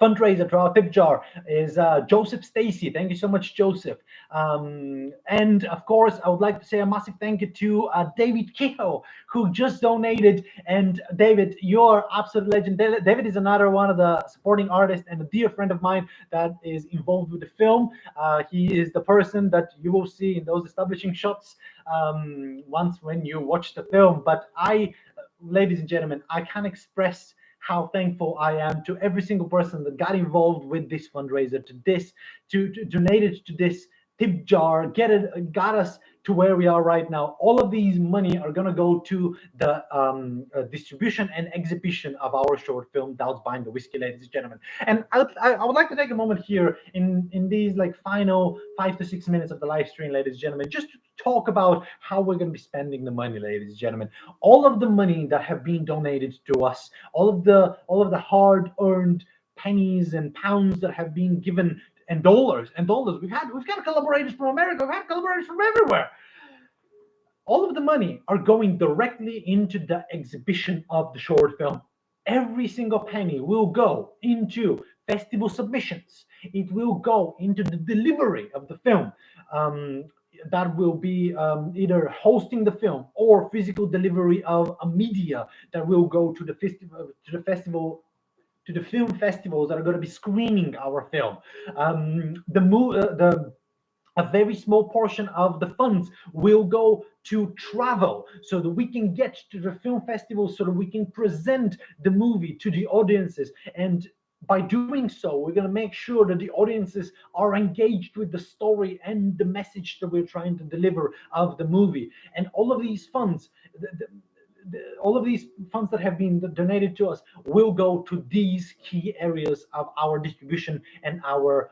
Speaker 1: fundraiser, to our tip jar, is Joseph Stacy. Thank you so much, Joseph. And of course, I would like to say a massive thank you to David Kehoe, who just donated. And David, you're absolute legend. David is another one of the supporting artists and a dear friend of mine that is involved with the film. He is the person that you will see in those establishing shots once when you watch the film. But ladies and gentlemen, I can't express how thankful I am to every single person that got involved with this fundraiser, to this, to donated to this tip jar, got us to where we are right now. All of these money are gonna go to the distribution and exhibition of our short film, Doubts Behind the Whiskey, ladies and gentlemen. And I would like to take a moment here in these like final 5 to 6 minutes of the live stream, ladies and gentlemen, just to talk about how we're going to be spending the money, ladies and gentlemen. All of the money that have been donated to us, all of the hard-earned pennies and pounds that have been given, and dollars and dollars. We've got collaborators from America. We've had collaborators from everywhere. All of the money are going directly into the exhibition of the short film. Every single penny will go into festival submissions. It will go into the delivery of the film. That will be either hosting the film or physical delivery of a media that will go to the festival, to the film festivals that are going to be screening our film. A very small portion of the funds will go to travel so that we can get to the film festivals, so that we can present the movie to the audiences. And by doing so, we're going to make sure that the audiences are engaged with the story and the message that we're trying to deliver of the movie. And all of these funds, all of these funds that have been donated to us will go to these key areas of our distribution and our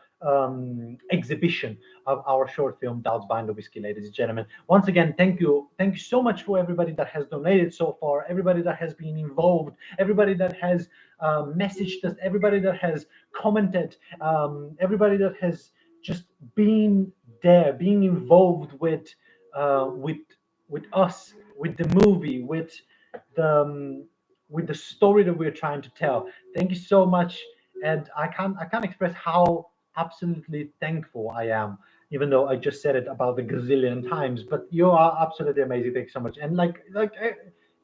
Speaker 1: exhibition of our short film, Doubts Behind the Whiskey, ladies and gentlemen. Once again, thank you so much for everybody that has donated so far, everybody that has been involved, everybody that has messaged us, everybody that has commented, everybody that has just been there, being involved with us, with the movie, with the story that we're trying to tell. Thank you so much, and I can't express how absolutely thankful I am, even though I just said it about the gazillion times. But you are absolutely amazing. Thank you so much. And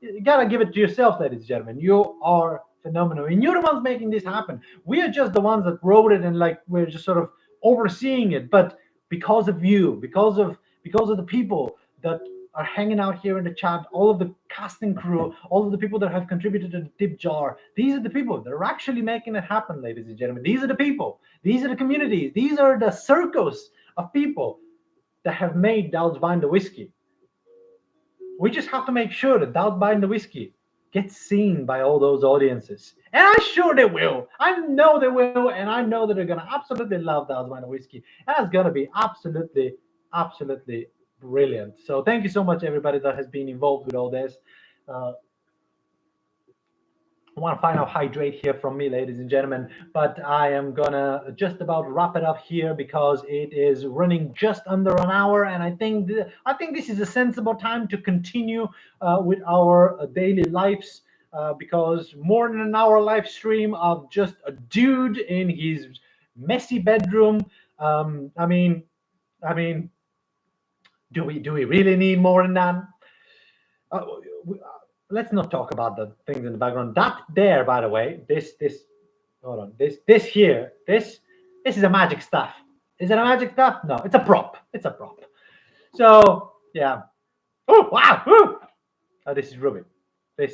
Speaker 1: you gotta give it to yourself, ladies and gentlemen. You are phenomenal, and you're the ones making this happen. We are just the ones that wrote it, and like we're just sort of overseeing it. But because of you, because of the people that are hanging out here in the chat, all of the casting crew, all of the people that have contributed to the tip jar, these are the people that are actually making it happen, ladies and gentlemen. These are the people, these are the communities, these are the circles of people that have made Doubts Behind the Whiskey. We just have to make sure that Doubts Behind the Whiskey gets seen by all those audiences. And I'm sure they will. I know they will, and I know that they're going to absolutely love Doubts Behind the Whiskey. And it's going to be absolutely, absolutely brilliant. So thank you so much, everybody that has been involved with all this. I want to final hydrate here from me, ladies and gentlemen, but I am gonna just about wrap it up here because it is running just under an hour, and I think this is a sensible time to continue with our daily lives, because more than an hour live stream of just a dude in his messy bedroom. I mean, do we really need more than that? Let's not talk about the things in the background. That there, by the way, this hold on, this here, this is a magic stuff. Is it a magic stuff? No, it's a prop. It's a prop. So yeah. Oh wow! Woo! Oh, this is Ruby. By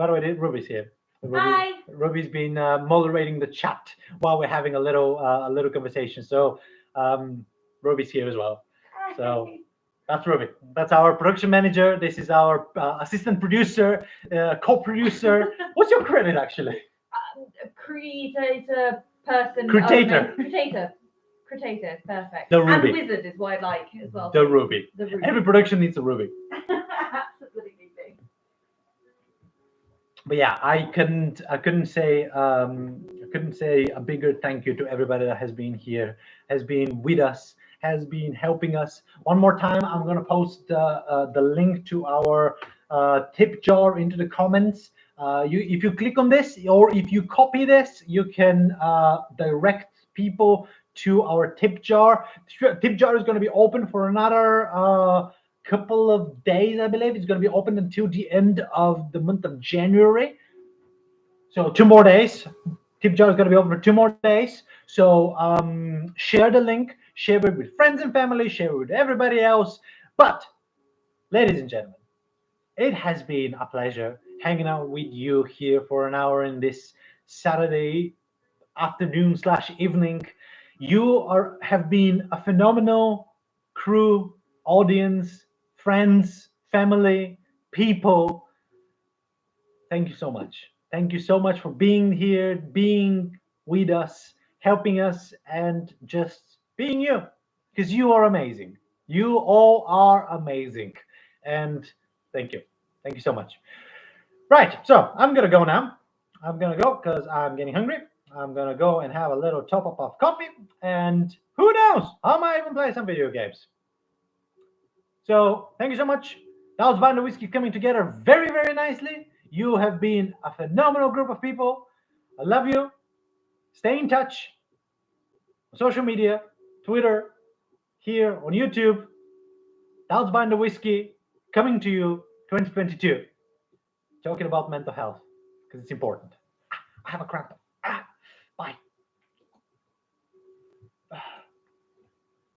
Speaker 1: the way, Ruby's here.
Speaker 2: Hi.
Speaker 1: Ruby's been moderating the chat while we're having a little conversation. So Ruby's here as well. So. That's Ruby. That's our production manager. This is our assistant producer, co-producer. What's your credit, actually?
Speaker 2: Creator person.
Speaker 1: Creator.
Speaker 2: Creator. Perfect.
Speaker 1: The Ruby.
Speaker 2: And wizard is what I like as well.
Speaker 1: The Ruby.
Speaker 2: The Ruby.
Speaker 1: Every production needs a Ruby.
Speaker 2: Absolutely.
Speaker 1: But yeah, I couldn't say a bigger thank you to everybody that has been here, has been with us, has been helping us. One more time, I'm going to post the link to our tip jar into the comments. If you click on this, or if you copy this, you can direct people to our tip jar. Tip jar is going to be open for another couple of days, I believe. It's going to be open until the end of the month of January. So 2 more days. Tip jar is going to be open for 2 more days. So share the link, share it with friends and family, share it with everybody else. But, ladies and gentlemen, it has been a pleasure. hanging out with you here for an hour in this Saturday afternoon slash evening. You have been a phenomenal crew, audience, friends, family, people. Thank you so much. Thank you so much for being here, being with us, helping us, and just being you. Because you are amazing. You all are amazing. And thank you. Thank you so much. Right. So I'm going to go now. I'm going to go because I'm getting hungry. I'm going to go and have a little top up of coffee. And who knows? I might even play some video games. So thank you so much. That was Band of Whiskey coming together very, very nicely. You have been a phenomenal group of people. I love you. Stay in touch on social media, Twitter, here on YouTube. That's Band of Whiskey coming to you 2022. Talking about mental health because it's important. I have a cramp. Bye.